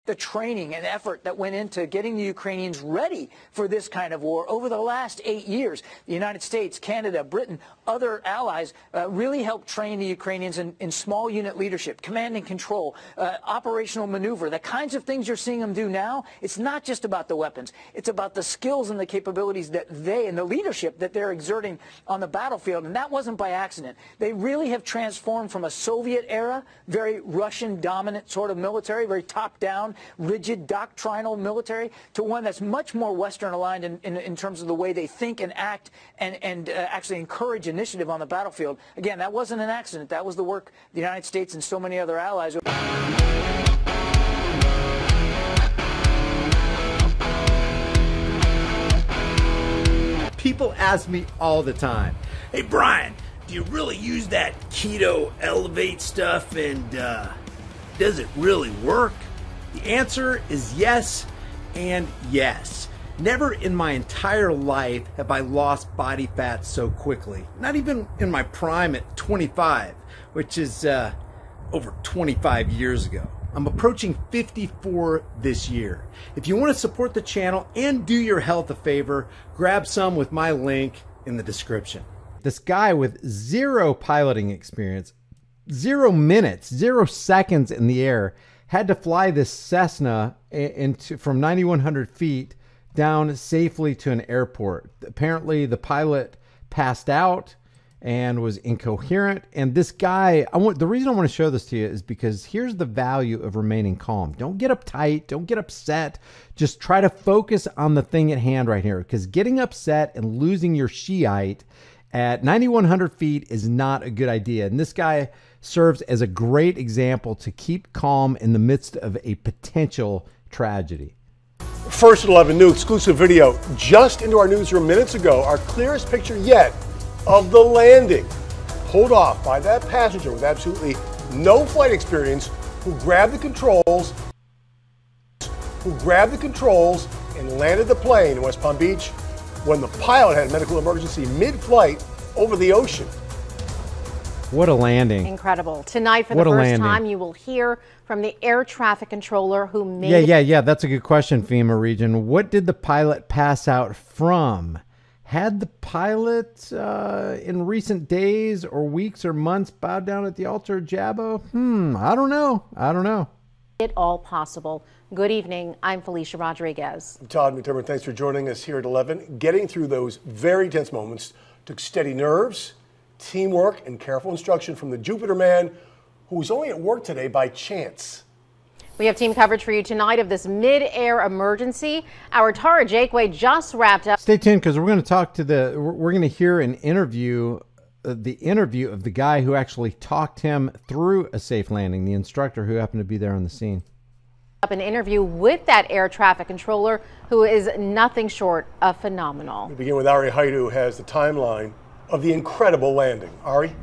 the training and effort that went into getting the Ukrainians ready for this kind of war over the last 8 years. The United States, Canada, Britain, other allies really helped train the Ukrainians in small unit leadership, command and control, operational maneuver, the kinds of things you're seeing them do now. It's not just about the weapons. It's about the skills and the capabilities that they and the leadership that they're exerting on the battlefield. And that wasn't by accident. They really have transformed from a Soviet era, very Russian dominant sort of military, very top down, rigid doctrinal military, to one that's much more Western aligned in terms of the way they think and act and actually encourage initiative on the battlefield. Again, that wasn't an accident. That was the work of the United States and so many other allies. People ask me all the time, hey Brian, do you really use that keto elevate stuff, and does it really work? The answer is yes and yes. Never in my entire life have I lost body fat so quickly. Not even in my prime at 25, which is over 25 years ago. I'm approaching 54 this year. If you want to support the channel and do your health a favor, grab some with my link in the description. This guy with zero piloting experience, 0 minutes, 0 seconds in the air, had to fly this Cessna from 9,100 feet down safely to an airport. Apparently the pilot passed out and was incoherent. And this guy, the reason I want to show this to you is because here's the value of remaining calm. Don't get uptight, don't get upset. Just try to focus on the thing at hand right here, because getting upset and losing your Shiite at 9,100 feet is not a good idea. And this guy serves as a great example to keep calm in the midst of a potential tragedy. First at 11, new exclusive video just into our newsroom minutes ago. Our clearest picture yet of the landing, pulled off by that passenger with absolutely no flight experience, who grabbed the controls and landed the plane in West Palm Beach when the pilot had a medical emergency mid-flight over the ocean. What a landing. Incredible. Tonight, for the first time, you will hear from the air traffic controller who made... Yeah, that's a good question, FEMA region. What did the pilot pass out from? Had the pilot in recent days or weeks or months bowed down at the altar of Jabbo? I don't know. It all possible. Good evening. I'm Felicia Rodriguez. I'm Todd McDermott. Thanks for joining us here at 11. Getting through those very tense moments took steady nerves, teamwork, and careful instruction from the Jupiter man, who was only at work today by chance. We have team coverage for you tonight of this mid-air emergency. Our Tara Jakeway just wrapped up. Stay tuned, because we're going to talk to we're going to hear an interview, the interview of the guy who actually talked him through a safe landing, the instructor who happened to be there on the scene. Up an interview with that air traffic controller, who is nothing short of phenomenal. We begin with Ari Haidu, who has the timeline of the incredible landing. Ari?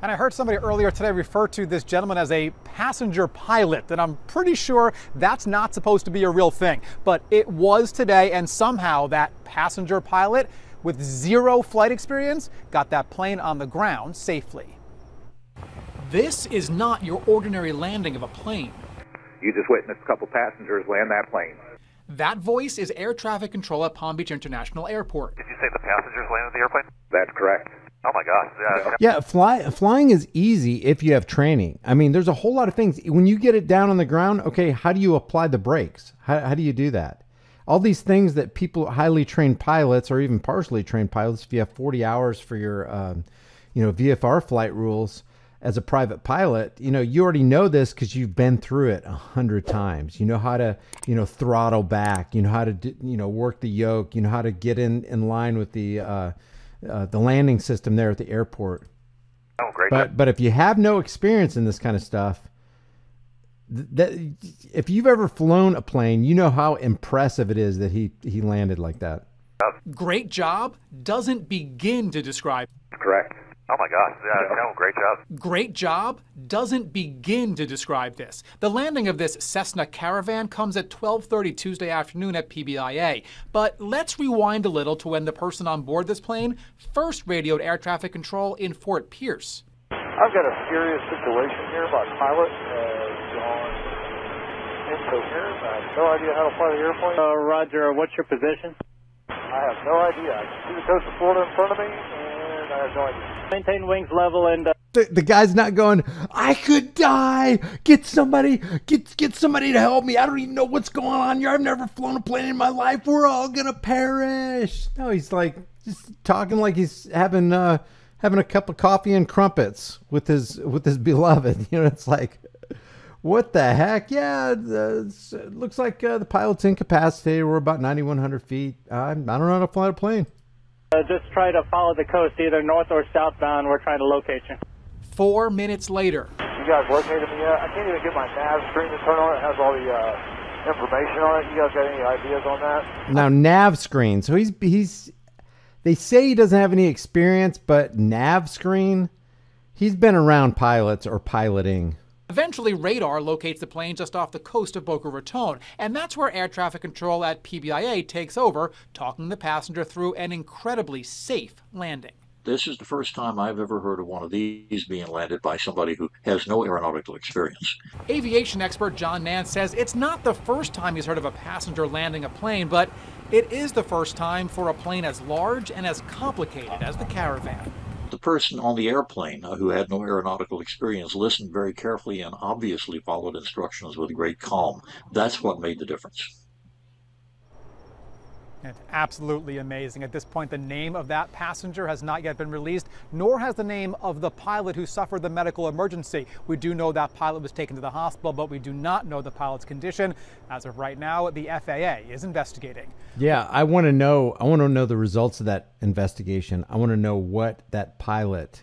And I heard somebody earlier today refer to this gentleman as a passenger pilot, and I'm pretty sure that's not supposed to be a real thing. But it was today, and somehow that passenger pilot with zero flight experience got that plane on the ground safely. This is not your ordinary landing of a plane. You just witnessed a couple passengers land that plane. That voice is air traffic control at Palm Beach International Airport. Did you say the passengers landed the airplane? That's correct. Oh my gosh. Yeah, flying is easy if you have training. I mean, there's a whole lot of things. When you get it down on the ground, okay, how do you apply the brakes? How do you do that? All these things that people, highly trained pilots or even partially trained pilots, if you have 40 hours for your, VFR flight rules as a private pilot, you already know this because you've been through it 100 times. You know how to, throttle back. You know how to, work the yoke. You know how to get in line with the landing system there at the airport. Oh, great. But if you have no experience in this kind of stuff, if you've ever flown a plane, you know how impressive it is that he landed like that. Great job doesn't begin to describe. Correct. Oh my gosh, no, great job. Great job doesn't begin to describe this. The landing of this Cessna Caravan comes at 12:30 Tuesday afternoon at PBIA. But let's rewind a little to when the person on board this plane first radioed air traffic control in Fort Pierce. I've got a serious situation here. My pilot has gone Incoherent. I have no idea how to fly the airplane. Roger, what's your position? I have no idea. I can see the coast of Florida in front of me, and I have no idea. Maintain wings level and... The guy's not going, I could die. Get somebody to help me. I don't even know what's going on here. I've never flown a plane in my life. We're all gonna perish. No, he's like just talking like he's having a cup of coffee and crumpets with his beloved. You know, it's like, what the heck? Yeah, it looks like the pilot's incapacitated. We're about 9,100 feet. I don't know how to fly a plane. Just try to follow the coast, either north or southbound. We're trying to locate you. 4 minutes later. You guys located me yet? I can't even get my nav screen to turn on. It has all the information on it. You guys got any ideas on that? Now, nav screen. So they say he doesn't have any experience, but nav screen, he's been around pilots or piloting. Eventually, radar locates the plane just off the coast of Boca Raton, and that's where air traffic control at PBIA takes over, talking the passenger through an incredibly safe landing. This is the first time I've ever heard of one of these being landed by somebody who has no aeronautical experience. Aviation expert John Nance says it's not the first time he's heard of a passenger landing a plane, but it is the first time for a plane as large and as complicated as the Caravan. The person on the airplane who had no aeronautical experience listened very carefully and obviously followed instructions with great calm. That's what made the difference. It's absolutely amazing. At this point, the name of that passenger has not yet been released, nor has the name of the pilot who suffered the medical emergency. We do know that pilot was taken to the hospital, but we do not know the pilot's condition. As of right now, the FAA is investigating. Yeah, I want to know the results of that investigation. I want to know what that pilot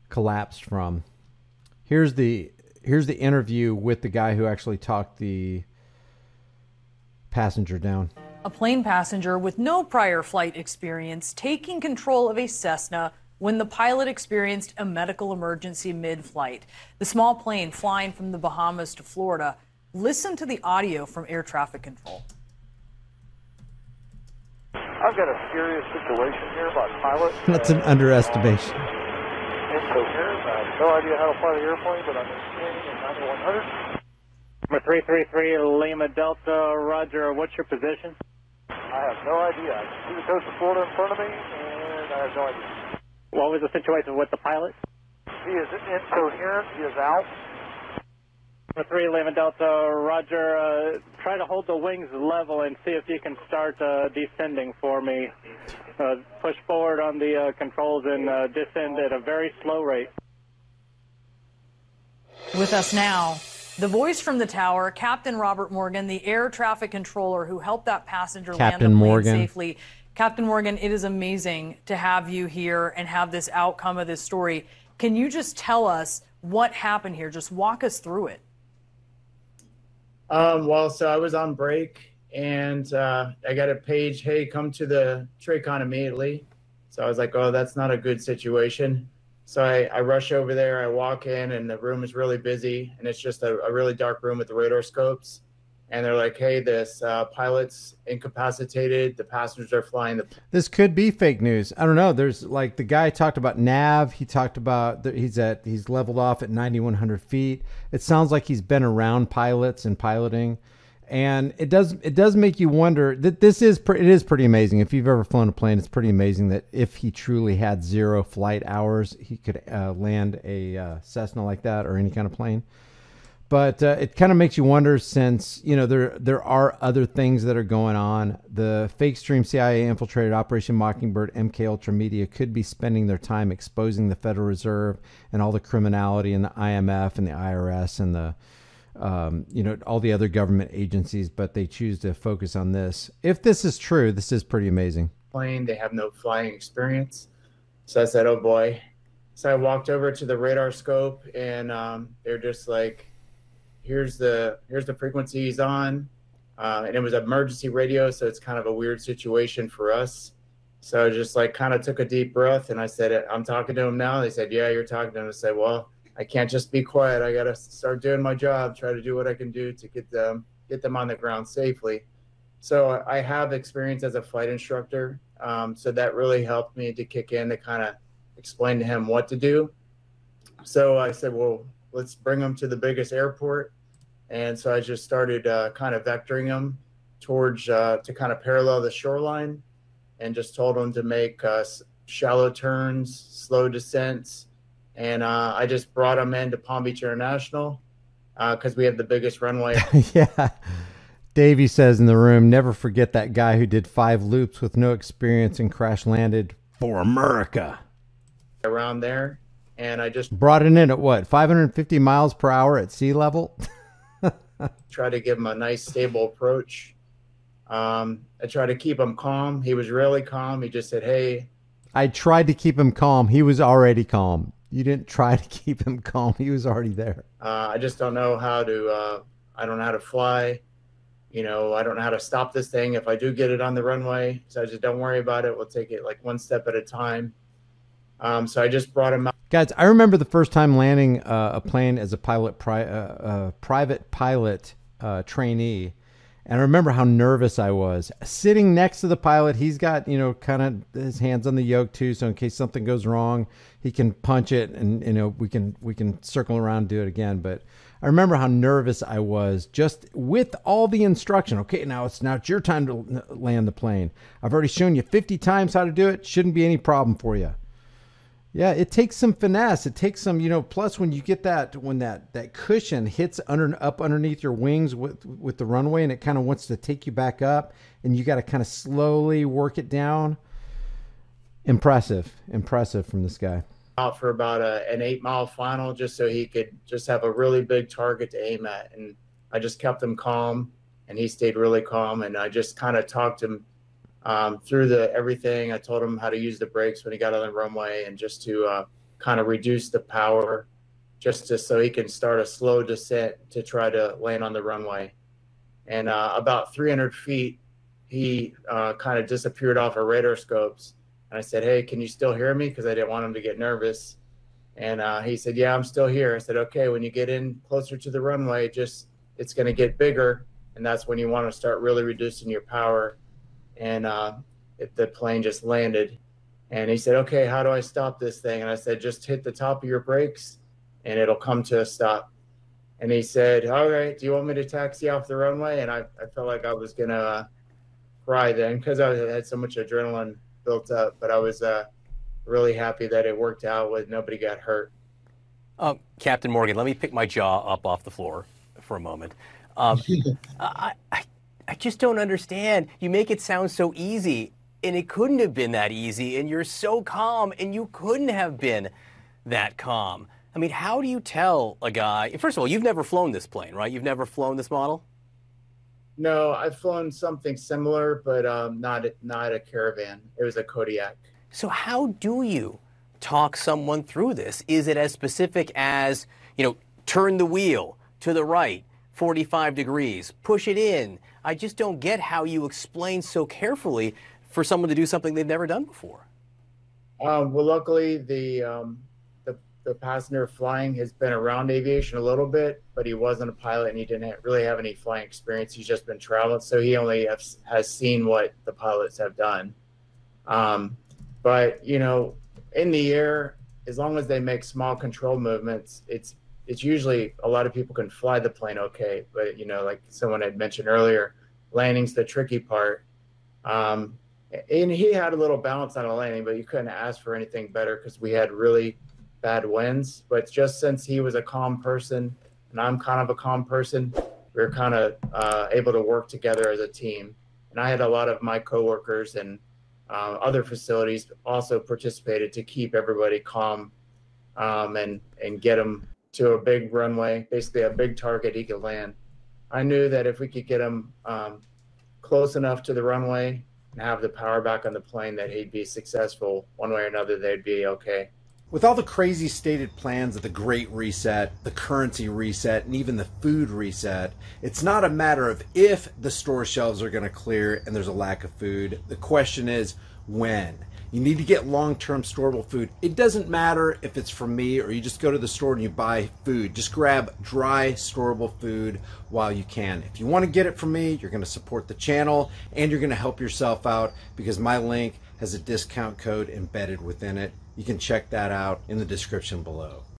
collapsed from. Here's the interview with the guy who actually talked the passenger down. A plane passenger with no prior flight experience taking control of a Cessna when the pilot experienced a medical emergency mid-flight. The small plane flying from the Bahamas to Florida. Listen to the audio from air traffic control. I've got a serious situation here about pilots. That's an underestimation. Incoherent. I have no idea how to fly the airplane, but I'm maintaining a 9100. Number 333 Lima Delta, Roger, what's your position? I have no idea. I can see the coast of Florida in front of me, and I have no idea. What was the situation with the pilot? He is incoherent. He is out. Number 3 Lima Delta, Roger, try to hold the wings level and see if you can start descending for me. Push forward on the controls and descend at a very slow rate. With us now, the voice from the tower, Captain Robert Morgan, the air traffic controller who helped that passenger land the plane safely. Captain Morgan, it is amazing to have you here and have this outcome of this story. Can you just tell us what happened here? Just walk us through it. Well, so I was on break and I got a page, hey, come to the TRACON immediately. So I was like, oh, that's not a good situation. So I rush over there, I walk in, and the room is really busy, and it's just a really dark room with the radar scopes. And they're like, hey, this pilot's incapacitated, the passengers are flying. This could be fake news. I don't know. There's like the guy talked about nav. He talked about he's leveled off at 9,100 feet. It sounds like he's been around pilots and piloting. And it does make you wonder that it is pretty amazing. If you've ever flown a plane, it's pretty amazing that if he truly had 0 flight hours, he could land a Cessna like that or any kind of plane. But it kind of makes you wonder, since there are other things that are going on. The fake stream CIA infiltrated Operation Mockingbird, MK Ultra Media could be spending their time exposing the Federal Reserve and all the criminality in the IMF and the IRS and the all the other government agencies, but they choose to focus on this. If this is true, this is pretty amazing. Plane, they have no flying experience. So I said, oh boy. So I walked over to the radar scope, and they're just like, here's the frequency he's on. And it was emergency radio, so it's kind of a weird situation for us. So I just like kind of took a deep breath, and I said, I'm talking to him now. They said, yeah, you're talking to him. I said, well, I can't just be quiet. I got to start doing my job, try to do what I can do to get them on the ground safely. So I have experience as a flight instructor. So that really helped me to kick in to kind of explain to him what to do. So I said, well, let's bring him to the biggest airport. And so I just started kind of vectoring them towards to kind of parallel the shoreline, and just told them to make shallow turns, slow descents. And I just brought them into Palm Beach International because we have the biggest runway. Yeah. Davey says in the room, never forget that guy who did 5 loops with no experience and crash landed for America. Around there. And I just brought it in at what, 550 miles per hour at sea level? try to give him a nice stable approach. I tried to keep him calm. He was really calm. He just said, hey. I tried to keep him calm. He was already calm. You didn't try to keep him calm. He was already there. I just don't know how to, I don't know how to fly. You know, I don't know how to stop this thing if I do get it on the runway. So I just don't worry about it. We'll take it like one step at a time. So I just brought him out. Guys, I remember the first time landing a plane as a pilot, private pilot trainee. And I remember how nervous I was. Sitting next to the pilot, he's got, you know, kind of his hands on the yoke too. So in case something goes wrong, he can punch it and, you know, we can circle around and do it again. But I remember how nervous I was just with all the instruction. Okay, now it's your time to land the plane. I've already shown you 50 times how to do it. Shouldn't be any problem for you. Yeah, it takes some finesse. It takes some, you know, plus when you get that, when that cushion hits up underneath your wings with the runway and it kind of wants to take you back up and you got to kind of slowly work it down. Impressive from this guy. Out for about an 8-mile final just so he could just have a really big target to aim at. And I just kept him calm and he stayed really calm. And I just kind of talked him through everything. I told him how to use the brakes when he got on the runway and just to kind of reduce the power so he can start a slow descent to try to land on the runway. And about 300 feet, he kind of disappeared off our radar scopes. And I said, hey, can you still hear me? Because I didn't want him to get nervous. And he said, yeah, I'm still here. I said, okay, when you get in closer to the runway, it's going to get bigger. And that's when you want to start really reducing your power. And the plane just landed. And he said, okay, how do I stop this thing? And I said, just hit the top of your brakes and it'll come to a stop. And he said, all right, do you want me to taxi off the runway? And I felt like I was going to cry then because I had so much adrenaline built up. But I was really happy that it worked out with nobody got hurt. Captain Morgan, let me pick my jaw up off the floor for a moment. I just don't understand. You make it sound so easy, and it couldn't have been that easy, and you're so calm, and you couldn't have been that calm. I mean, how do you tell a guy? First of all, you've never flown this plane, right? You've never flown this model? No, I've flown something similar, but not a Caravan. It was a Kodiak. So how do you talk someone through this? Is it as specific as, you know, turn the wheel to the right, 45 degrees, push it in? I just don't get how you explain so carefully for someone to do something they've never done before. Well, luckily the passenger flying has been around aviation a little bit, but he wasn't a pilot and he didn't really have any flying experience. He's just been traveling, so he only has seen what the pilots have done. But you know, in the air, as long as they make small control movements, it's usually a lot of people can fly the plane okay. But you know, like someone had mentioned earlier, landing's the tricky part. And he had a little balance on a landing, but you couldn't ask for anything better because we had really bad winds. But just since he was a calm person and I'm kind of a calm person, we were kind of able to work together as a team. And I had a lot of my coworkers and other facilities also participated to keep everybody calm and get him to a big runway, basically a big target he could land. I knew that if we could get him close enough to the runway and have the power back on the plane, that he'd be successful one way or another. They'd be okay. With all the crazy stated plans of the Great Reset, the currency reset, and even the food reset, it's not a matter of if the store shelves are going to clear and there's a lack of food. The question is when. You need to get long-term storable food. It doesn't matter if it's from me or you just go to the store and you buy food. Just grab dry, storable food while you can. If you want to get it from me, you're going to support the channel and you're going to help yourself out because my link has a discount code embedded within it. You can check that out in the description below.